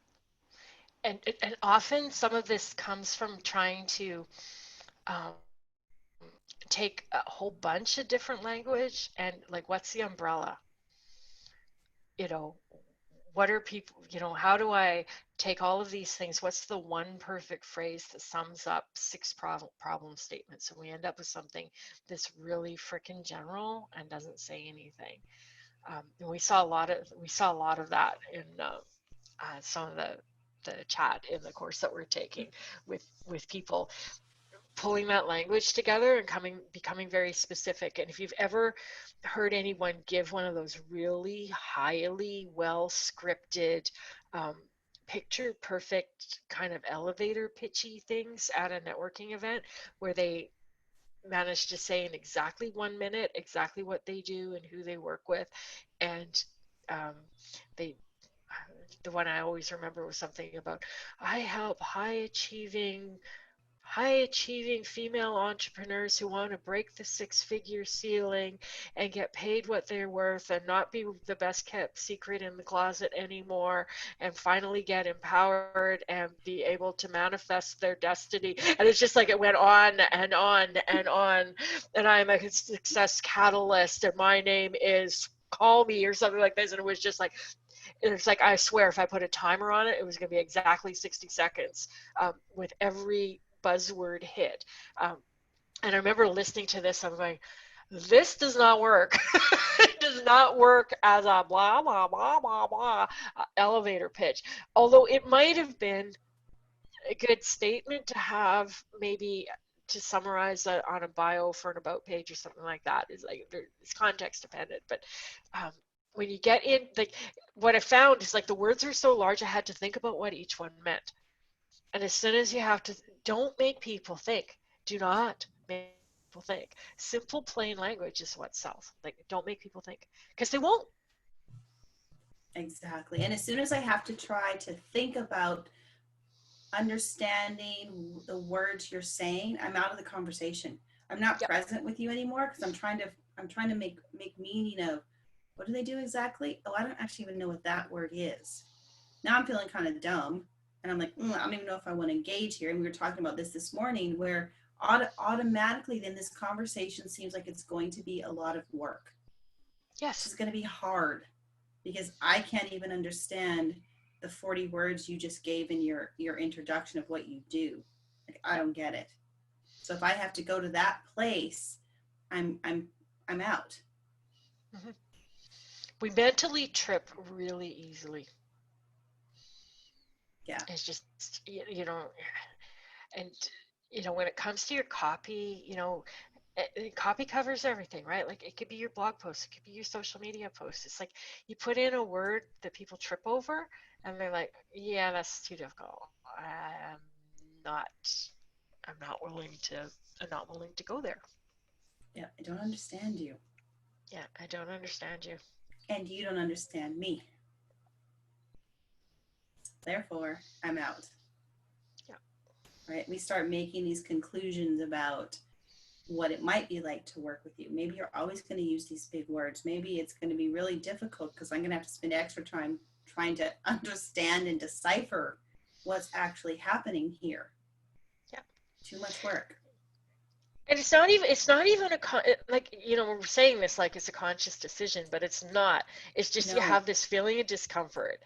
B: And often some of this comes from trying to um, take a whole bunch of different language and like, what's the umbrella? You know, what are people, how do I take all of these things? What's the one perfect phrase that sums up 6 problem statements? And we end up with something that's really freaking general and doesn't say anything. And we saw a lot of that in some of the chat in the course that we're taking with people pulling that language together and becoming very specific. And if you've ever heard anyone give one of those really highly well scripted, um, picture perfect kind of elevator pitchy things at a networking event, where they manage to say in exactly 1 minute exactly what they do and who they work with, and um, they the one I always remember was something about, I help high achieving female entrepreneurs who want to break the 6-figure ceiling and get paid what they're worth and not be the best kept secret in the closet anymore, and finally get empowered and be able to manifest their destiny. And it's just like it went on and on and on. And I'm a success catalyst and my name is call me or something like this. And it's like, I swear, if I put a timer on it, it was going to be exactly 60 seconds, with every buzzword hit. Um, and I remember listening to this, I'm going, this does not work. It does not work as a blah, blah, blah, blah, blah elevator pitch. Although it might have been a good statement to have, maybe to summarize on a bio for an about page or something like that. Is like, it's context dependent. But um, when you get in, like, what I found is like the words are so large, I had to think about what each one meant. And as soon as you have to, don't make people think. Do not make people think. Simple, plain language is what sells. Like, don't make people think, because they won't.
A: Exactly. And as soon as I have to try to think about understanding the words you're saying, I'm out of the conversation. I'm not
B: Yep.
A: present with you anymore, because I'm trying to make meaning of what do they do exactly? Oh, I don't actually even know what that word is. Now I'm feeling kind of dumb. And I'm like, I don't even know if I want to engage here. And we were talking about this morning where automatically then this conversation seems like it's going to be a lot of work. This
B: Yes.
A: is going to be hard because I can't even understand the 40 words you just gave in your introduction of what you do. Like, I don't get it. So if I have to go to that place, I'm out.
B: Hmm. We mentally trip really easily.
A: Yeah.
B: It's just, you know, and, when it comes to your copy, copy covers everything, right? Like it could be your blog post, it could be your social media post. It's like you put in a word that people trip over and they're like, yeah, that's too difficult. Not, I'm not willing to, I'm not willing to go there.
A: Yeah. I don't understand you.
B: Yeah, I don't understand you.
A: And you don't understand me. Therefore, I'm out.
B: Yeah.
A: Right? We start making these conclusions about what it might be like to work with you. Maybe you're always going to use these big words. Maybe it's going to be really difficult because I'm going to have to spend extra time trying to understand and decipher what's actually happening here.
B: Yeah.
A: Too much work.
B: And it's not even like, we're saying this like it's a conscious decision, but it's not. It's just you
A: No,
B: have this feeling of discomfort.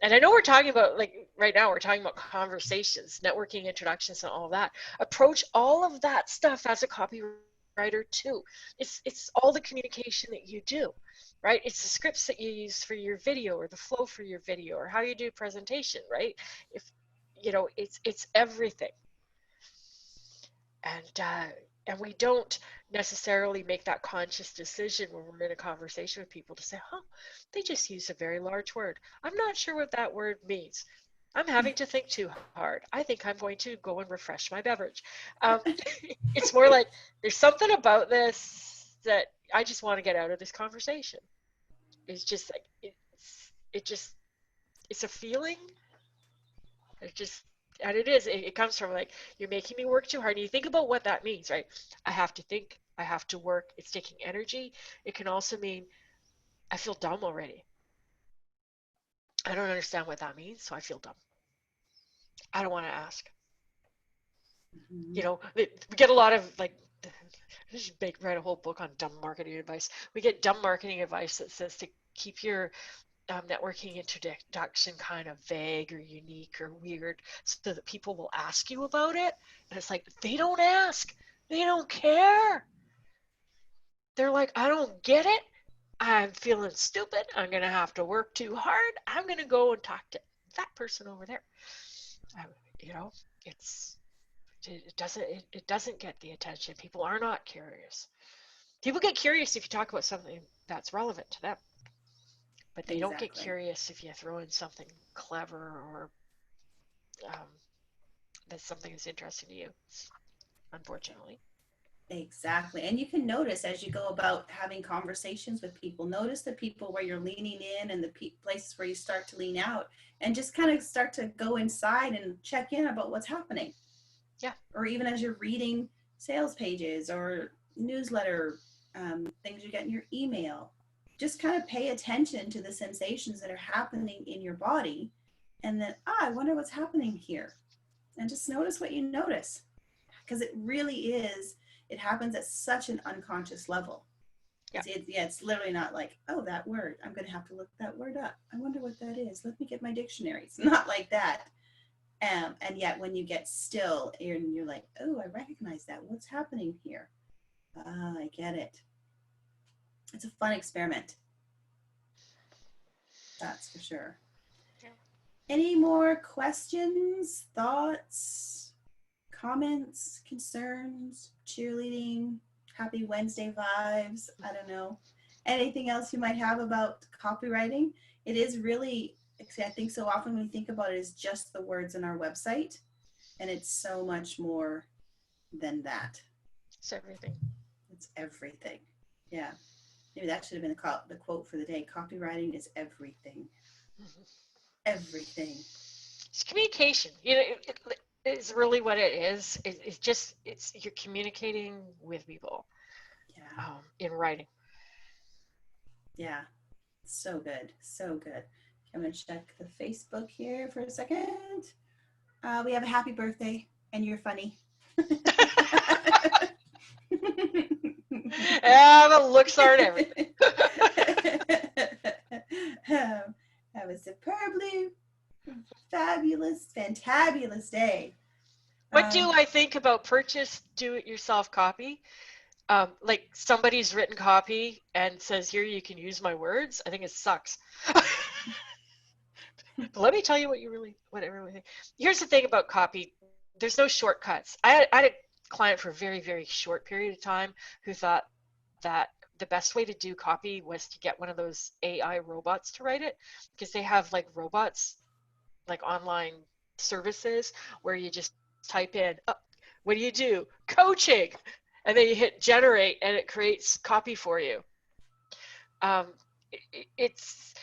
B: And I know we're talking about, like, right now we're talking about conversations, networking, introductions, and all of that. Approach all of that stuff as a copywriter too. It's all the communication that you do, right? It's the scripts that you use for your video, or the flow for your video, or how you do presentation, right? If it's everything. And we don't necessarily make that conscious decision when we're in a conversation with people to say, "Huh, they just used a very large word. I'm not sure what that word means. I'm having to think too hard. I think I'm going to go and refresh my beverage." Um, it's more like there's something about this that I just want to get out of this conversation. It's just like it's a feeling. It just and it comes from, like, you're making me work too hard. And you think about what that means, right? I have to think, I have to work, it's taking energy. It can also mean I feel dumb already. I don't understand what that means, so I feel dumb. I don't want to ask.
A: mm-hmm.
B: We get a lot of, like, I should write a whole book on dumb marketing advice. We get dumb marketing advice that says to keep your networking introduction kind of vague or unique or weird so that people will ask you about it. And it's like, they don't ask. They don't care. They're like, I don't get it. I'm feeling stupid. I'm going to have to work too hard. I'm going to go and talk to that person over there. Um, you know, it's it doesn't get the attention. People are not curious. People get curious if you talk about something that's relevant to them, but they don't get
A: Exactly.
B: curious if you throw in something clever or um, that's something that's interesting to you, unfortunately.
A: Exactly. And you can notice as you go about having conversations with people, notice the people where you're leaning in and the places where you start to lean out and just kind of start to go inside and check in about what's happening.
B: Yeah.
A: Or even as you're reading sales pages or newsletter things you get in your email, just kind of pay attention to the sensations that are happening in your body. And then, I wonder what's happening here. And just notice what you notice because it really is, it happens at such an unconscious level.
B: Yeah.
A: It's literally not like, oh, that word, I'm going to have to look that word up. I wonder what that is. Let me get my dictionary. It's not like that. And yet when you get still and you're like, oh, I recognize that. What's happening here? I get it. It's a fun experiment. That's for sure.
B: Yeah.
A: Any more questions, thoughts, comments, concerns, cheerleading, happy Wednesday vibes? I don't know. Anything else you might have about copywriting? It is really, I think so often we think about it as just the words on our website, and it's so much more than that.
B: It's everything.
A: It's everything. Yeah. Maybe that should have been the quote for the day. Copywriting is everything.
B: Mm-hmm.
A: Everything.
B: It's communication. It's really what it is. It's you're communicating with people
A: Yeah.
B: in writing.
A: Yeah. So good. So good. I'm going to check the Facebook here for a second. We have a happy birthday, and you're funny.
B: Yeah, the looks aren't everything.
A: Have a superbly fabulous, fantabulous day.
B: What do I think about purchase do-it-yourself copy? Like somebody's written copy and says, here, you can use my words. I think it sucks. But let me tell you what I really think. Here's the thing about copy. There's no shortcuts. I had a client for a very, very short period of time who thought that the best way to do copy was to get one of those AI robots to write it, because they have like robots, like online services where you just type in, oh, what do you do? Coaching. And then you hit generate and it creates copy for you. Um, it's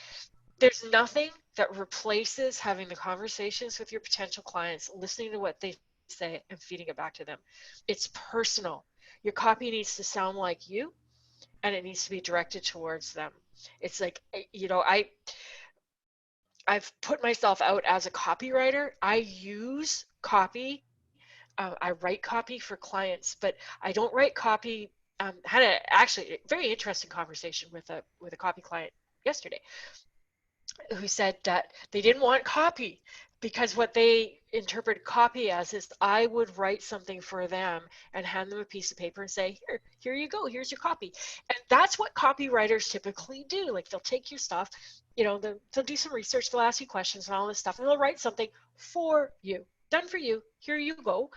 B: there's nothing that replaces having the conversations with your potential clients, listening to what they say and feeding it back to them. It's personal. Your copy needs to sound like you, and it needs to be directed towards them. It's like, I've put myself out as a copywriter. I use copy. I write copy for clients, but I don't write copy. Had a actually very interesting conversation with a copy client yesterday, who said that they didn't want copy because what they interpret copy as is I would write something for them and hand them a piece of paper and say, here you go, here's your copy. And that's what copywriters typically do. Like they'll take your stuff, they'll do some research, they'll ask you questions and all this stuff, and they'll write something for you. Done for you. Here you go.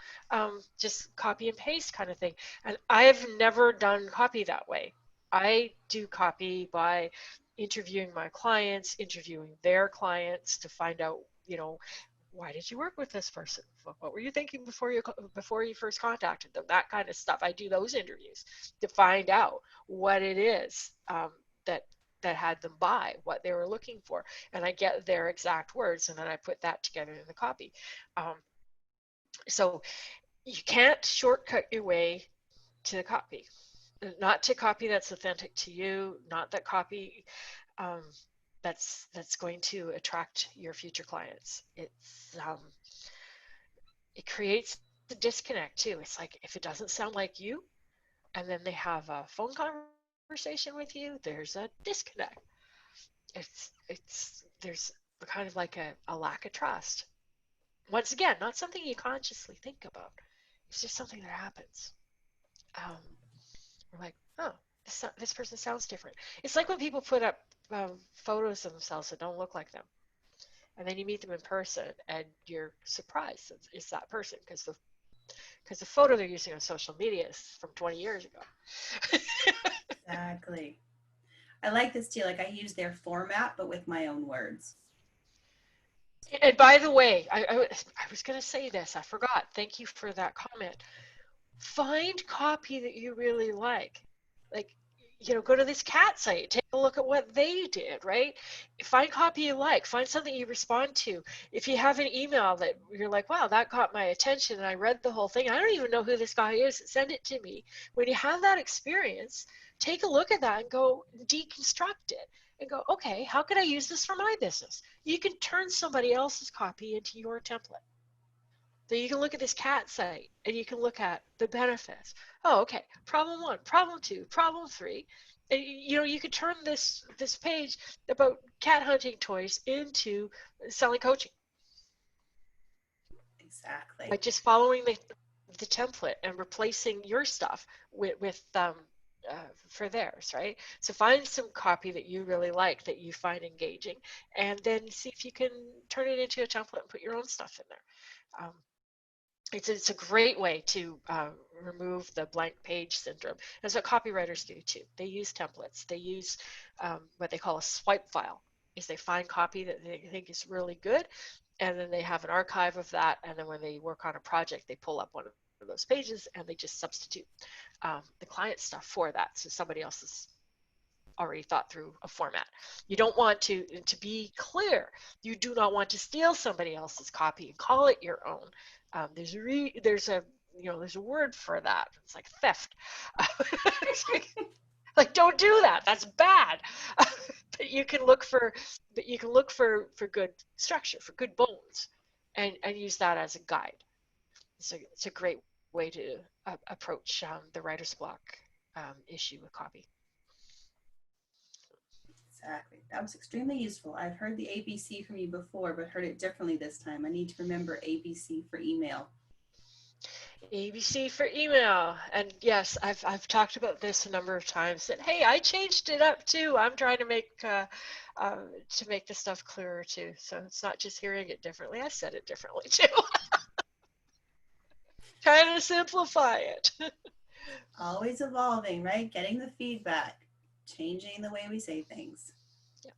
B: Just copy and paste kind of thing. And I've never done copy that way. I do copy by interviewing my clients, interviewing their clients to find out, why did you work with this person? What were you thinking before you first contacted them? That kind of stuff. I do those interviews to find out what it is that had them buy, what they were looking for, and I get their exact words, and then I put that together in the copy. So you can't shortcut your way to the copy. Not to copy that's authentic to you, not that copy um, that's going to attract your future clients. It creates a disconnect too. It's like if it doesn't sound like you, and then they have a phone conversation with you, there's a disconnect. There's kind of like a lack of trust. Once again, not something you consciously think about. It's just something that happens. Um, we're like, oh, this person sounds different. It's like when people put up photos of themselves that don't look like them, and then you meet them in person, and you're surprised it's that person because the photo they're using on social media is from 20 years ago.
A: Exactly. I like this too. Like I use their format, but with my own words.
B: And by the way, I was going to say this. I forgot. Thank you for that comment. Find copy that you really like. Like, go to this cat site, take a look at what they did, right? Find copy you like, find something you respond to. If you have an email that you're like, wow, that caught my attention and I read the whole thing, I don't even know who this guy is, send it to me. When you have that experience, take a look at that and go deconstruct it and go, okay, how could I use this for my business? You can turn somebody else's copy into your template. So you can look at this cat site and you can look at the benefits. Oh, okay. Problem one, problem two, problem three. And you could turn this page about cat hunting toys into selling coaching by
A: Exactly.
B: just following the template and replacing your stuff with for theirs, right? So find some copy that you really like, that you find engaging, and then see if you can turn it into a template and put your own stuff in there. It's a great way to remove the blank page syndrome. That's what copywriters do too. They use templates. They use what they call a swipe file. Is they find copy that they think is really good, and then they have an archive of that. And then when they work on a project, they pull up one of those pages and they just substitute the client stuff for that. So somebody else has already thought through a format. You don't want to be clear, you do not want to steal somebody else's copy and call it your own. There's a word for that. It's like theft. It's like don't do that. That's bad. But you can look for, for good structure, for good bones, and use that as a guide. It's a great way to approach the writer's block issue with copy.
A: Exactly. That was extremely useful. I've heard the ABC from you before, but heard it differently this time. I need to remember ABC for email.
B: ABC for email. And yes, I've talked about this a number of times that, hey, I changed it up too. I'm trying to make the stuff clearer too. So it's not just hearing it differently. I said it differently too. Trying to simplify it.
A: Always evolving, right? Getting the feedback, changing the way we say things.
B: Yeah.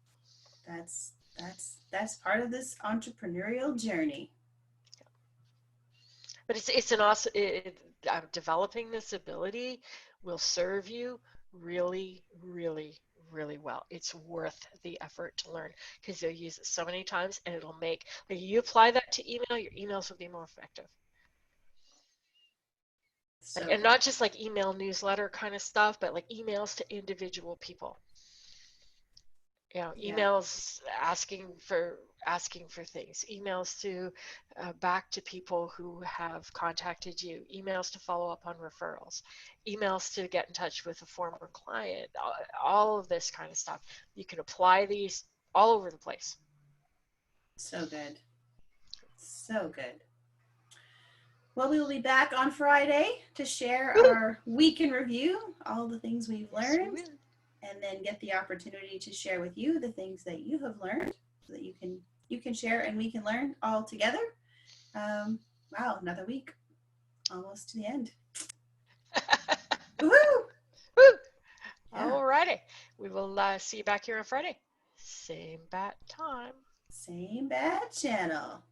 A: That's part of this entrepreneurial journey.
B: But it's an awesome, developing this ability will serve you really, really, really well. It's worth the effort to learn because you'll use it so many times, and it'll make, like, you apply that to email, your emails will be more effective.
A: So
B: And
A: good.
B: not just like email newsletter kind of stuff, but like emails to individual people.
A: Yeah.
B: Emails asking for things, emails to back to people who have contacted you, emails to follow up on referrals, emails to get in touch with a former client, all of this kind of stuff. You can apply these all over the place.
A: So good. So good. Well, we will be back on Friday to share
B: Woo!
A: our week in review, all the things we've
B: Yes, we
A: learned,
B: will.
A: and then get the opportunity to share with you the things that you have learned so that you can share and we can learn all together. Wow, another week. Almost to the end. Woohoo!
B: Woo!
A: Yeah.
B: All righty. We will see you back here on Friday. Same bat time.
A: Same bad channel.